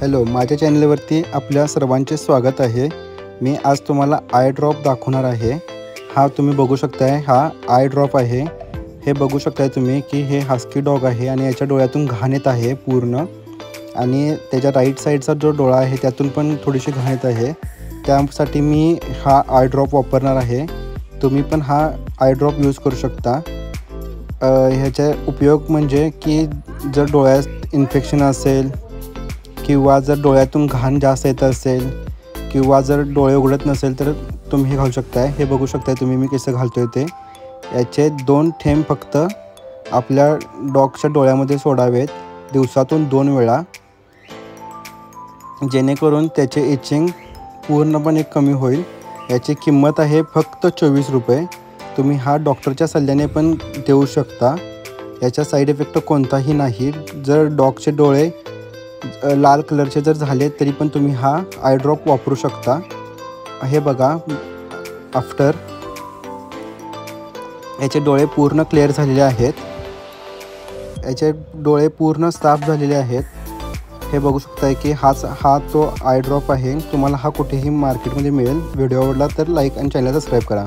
Hello, माझ्या चॅनलवरती आपल्या सर्वांचे स्वागत आहे। मी आज तुम्हाला आय ड्रॉप दाखवणार आहे। हा तुम्ही बघू शकताय, हा आय ड्रॉप आहे। हे बघू शकताय तुम्ही की हे हस्की डॉग आहे आणि याच्या डोळ्यातून घाण येत आहे पूर्ण, आणि त्याच्या राईट साईडचा जो डोळा आहे त्यातून पण थोडीशी घाण येत आहे। त्यासाठी मी हा आय ड्रॉप वापरणार आहे। तुम्ही पण हा आय ड्रॉप यूज करू शकता। ह्याचा उपयोग म्हणजे की जर डोळ्यात इन्फेक्शन असेल किंवा जर डोळ्यातून घाण जास्त येत असेल किंवा जर डोळे उघडत नसेल तर तुम्ही हे घालू शकताय। हे बघू शकताय तुम्ही मी कसं घालतोय ते। याचे 2 थेंब फक्त आपल्या डॉगच्या डोळ्यामध्ये सोडावेत दिवसातून 2 वेळा, जेणेकरून त्याचे इचिंग पूर्णपणे कमी होईल। याची किंमत आहे फक्त 24 रुपये। तुम्ही हा डॉक्टरच्या सल्ल्याने पण देऊ शकता। याचा साईड इफेक्ट कोणताही नाही। जर डॉगचे डोळे लाल कलरचे जर झाले तरी पण तुम्ही हा आय ड्रॉप वापरू शकता। हे बघा, आफ्टर याचे डोळे पूर्ण क्लिअर झालेले आहेत। याचे डोळे पूर्ण साफ झालेले आहेत। हे बघू शकताय की हा तो आय ड्रॉप आहे। तुम्हाला हा कुठेही मार्केटमध्ये मिळेल। व्हिडिओ आवडला तर लाईक आणि चॅनल सबस्क्राईब करा।